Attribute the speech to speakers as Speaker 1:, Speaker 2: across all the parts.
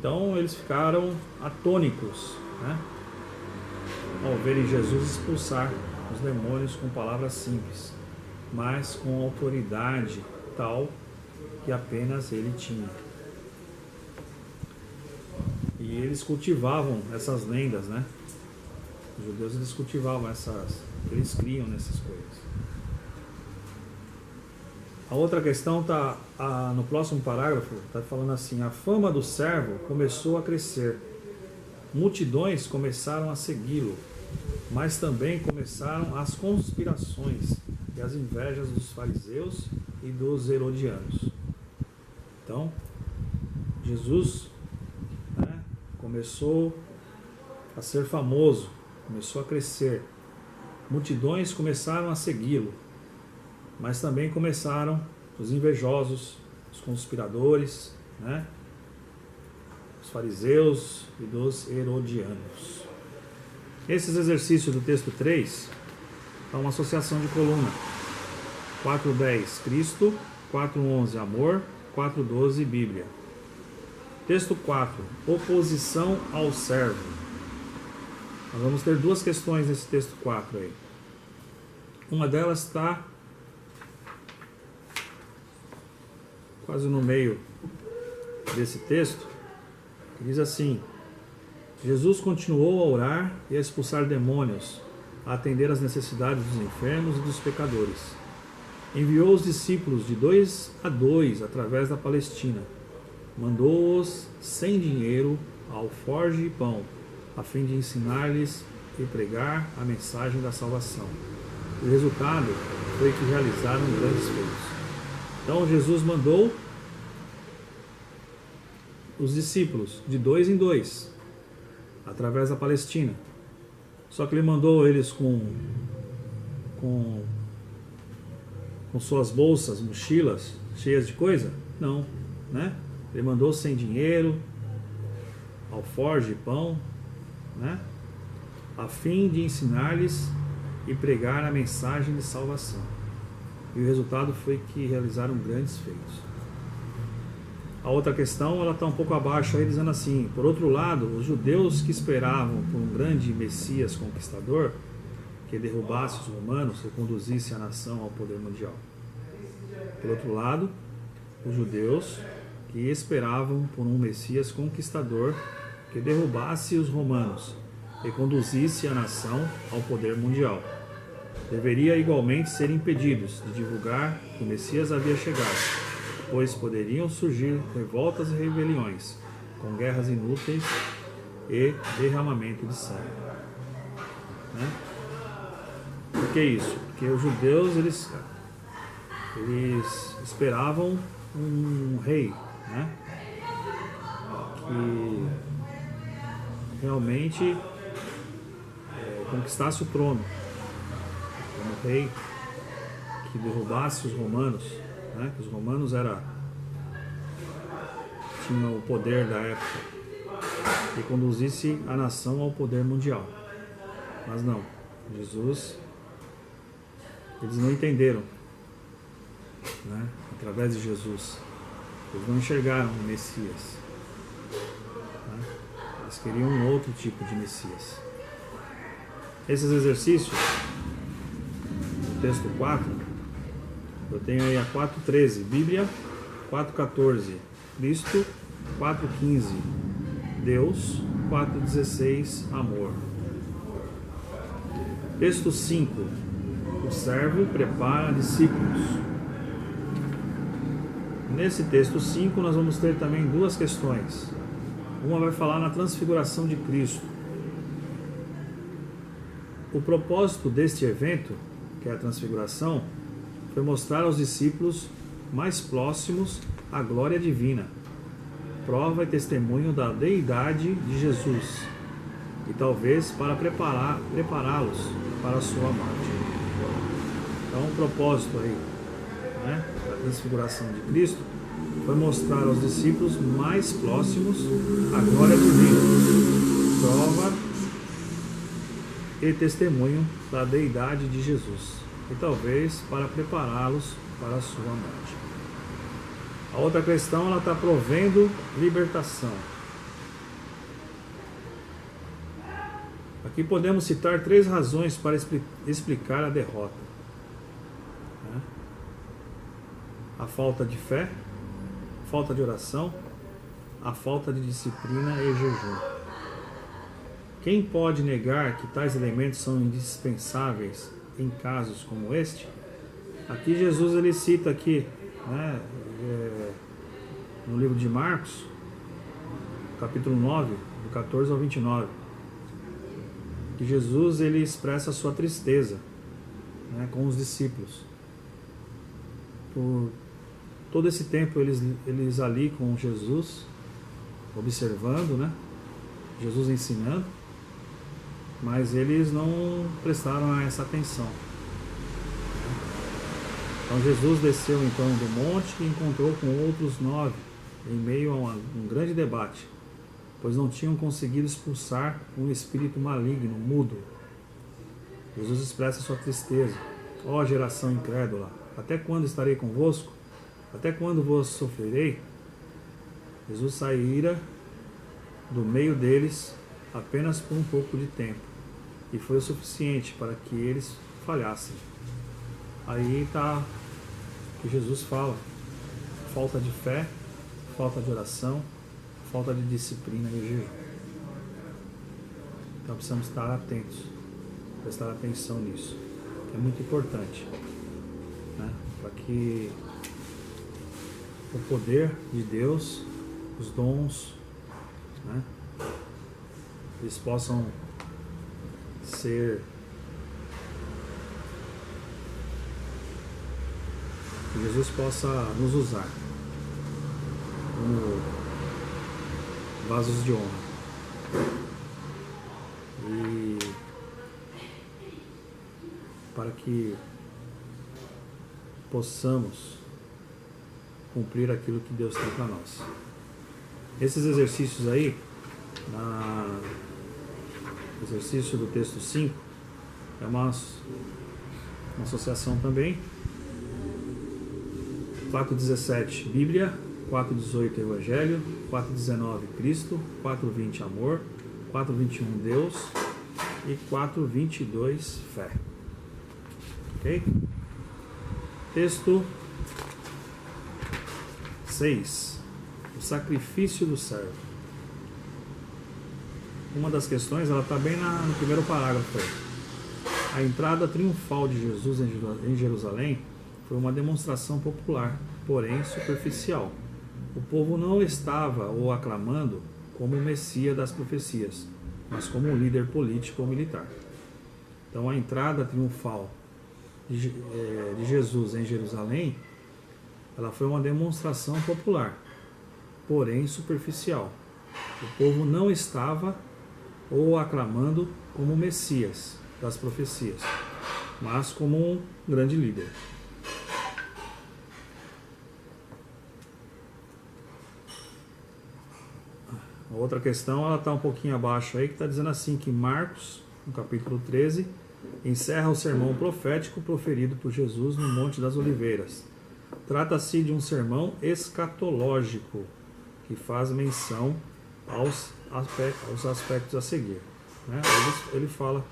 Speaker 1: Então eles ficaram atônicos, né, ao verem Jesus expulsar os demônios com palavras simples, mas com autoridade tal que apenas ele tinha. E eles cultivavam essas lendas, né? Os judeus, eles cultivavam eles criam nessas coisas. A outra questão está no próximo parágrafo, está falando assim: a fama do servo começou a crescer, multidões começaram a segui-lo, mas também começaram as conspirações e as invejas dos fariseus e dos herodianos. Então, Jesus, né, começou a ser famoso, começou a crescer, multidões começaram a segui-lo, mas também começaram os invejosos, os conspiradores, né, os fariseus e dos herodianos. Esses exercícios do texto 3 são uma associação de coluna. 4.10 Cristo, 4.11 Amor, 4.12 Bíblia. Texto 4, oposição ao servo. Nós vamos ter duas questões nesse texto 4 aí. Uma delas está quase no meio desse texto, que diz assim: Jesus continuou a orar e a expulsar demônios, a atender às necessidades dos enfermos e dos pecadores. Enviou os discípulos de 2 a 2 através da Palestina. Mandou-os sem dinheiro, alforje e pão, a fim de ensinar-lhes e pregar a mensagem da salvação. O resultado foi que realizaram grandes feitos. Então Jesus mandou os discípulos de 2 em 2 através da Palestina. Só que ele mandou eles com suas bolsas, mochilas cheias de coisa? Não, né? Ele mandou sem dinheiro, alforje e pão, né, a fim de ensinar-lhes e pregar a mensagem de salvação. E o resultado foi que realizaram grandes feitos. A outra questão, ela está um pouco abaixo aí, dizendo assim: por outro lado, os judeus que esperavam por um grande Messias conquistador, que derrubasse os romanos e conduzisse a nação ao poder mundial. Por outro lado, os judeus que esperavam por um Messias conquistador, que derrubasse os romanos e conduzisse a nação ao poder mundial, deveria igualmente ser impedidos de divulgar que o Messias havia chegado, pois poderiam surgir revoltas e rebeliões, com guerras inúteis e derramamento de sangue. Né? Por que isso? Porque os judeus eles esperavam um rei, né, que realmente conquistasse o trono, como rei que derrubasse os romanos, né, que os romanos tinham o poder da época e conduzisse a nação ao poder mundial. Mas não, Jesus, eles não entenderam, né, através de Jesus, eles não enxergaram o Messias, né? Eles queriam um outro tipo de Messias. Esses exercícios, no texto 4, eu tenho aí a 4.13 Bíblia, 4.14 Cristo, 4.15 Deus, 4.16 Amor. Texto 5, o servo prepara discípulos. Nesse texto 5 nós vamos ter também duas questões. Uma vai falar na transfiguração de Cristo. O propósito deste evento, que é a transfiguração, foi mostrar aos discípulos mais próximos a glória divina, prova e testemunho da deidade de Jesus, e talvez para prepará-los para a sua morte. Então o propósito aí, né, da transfiguração de Cristo foi mostrar aos discípulos mais próximos a glória divina, prova e testemunho da deidade de Jesus, e talvez para prepará-los para a sua morte. A outra questão, ela está provendo libertação. Aqui podemos citar 3 razões para explicar a derrota, né? A falta de fé, a falta de oração, a falta de disciplina e jejum. Quem pode negar que tais elementos são indispensáveis em casos como este? Aqui Jesus ele cita aqui, né, no livro de Marcos, capítulo 9, do 14 ao 29, que Jesus ele expressa a sua tristeza, né, com os discípulos. Por todo esse tempo eles ali com Jesus, observando, né, Jesus ensinando, mas eles não prestaram essa atenção. Então Jesus desceu então do monte e encontrou com outros 9 em meio a um grande debate, pois não tinham conseguido expulsar um espírito maligno, mudo. Jesus expressa sua tristeza. Ó geração incrédula, até quando estarei convosco? Até quando vos sofrerei? Jesus saíra do meio deles apenas por um pouco de tempo, e foi o suficiente para que eles falhassem. Aí está que Jesus fala: falta de fé, falta de oração, falta de disciplina e jejum. Então precisamos estar atentos, prestar atenção nisso, é muito importante, né? Para que o poder de Deus, os dons, né, eles possam ser que Jesus possa nos usar como vasos de honra e para que possamos cumprir aquilo que Deus tem para nós. Esses exercícios aí, exercício do texto 5, é uma associação também. 4:17 Bíblia, 4:18 Evangelho, 4:19 Cristo, 4:20 Amor, 4:21 Deus e 4:22 Fé. Ok? Texto 6. O sacrifício do servo. Uma das questões, ela está bem no primeiro parágrafo aí. A entrada triunfal de Jesus em Jerusalém foi uma demonstração popular, porém superficial. O povo não estava o aclamando como o Messias das profecias, mas como um líder político ou militar. Então a entrada triunfal de Jesus em Jerusalém, ela foi uma demonstração popular, porém superficial. O povo não estava o aclamando como o Messias das profecias, mas como um grande líder. A outra questão, ela está um pouquinho abaixo aí, que está dizendo assim, que Marcos, no capítulo 13, encerra o sermão profético proferido por Jesus no Monte das Oliveiras. Trata-se de um sermão escatológico, que faz menção aos aspectos a seguir, né? Ele fala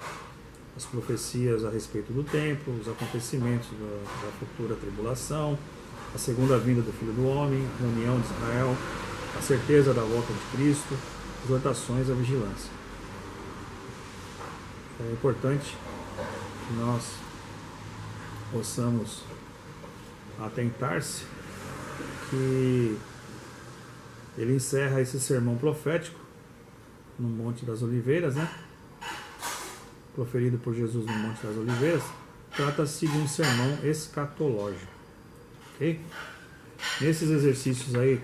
Speaker 1: as profecias a respeito do tempo, os acontecimentos da futura tribulação, a segunda vinda do Filho do Homem, a reunião de Israel, a certeza da volta de Cristo, exortações à vigilância. É importante que nós possamos atentar-se que ele encerra esse sermão profético no Monte das Oliveiras, né? Proferido por Jesus no Monte das Oliveiras. Trata-se de um sermão escatológico, ok? Nesses exercícios aí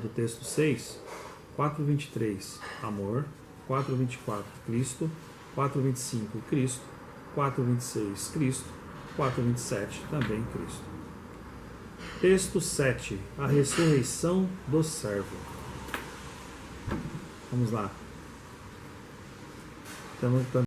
Speaker 1: do texto 6, 4:23 Amor, 4:24 Cristo, 4:25 Cristo, 4:26 Cristo, 4:27 também Cristo. Texto 7, a ressurreição do servo. Vamos lá. Então,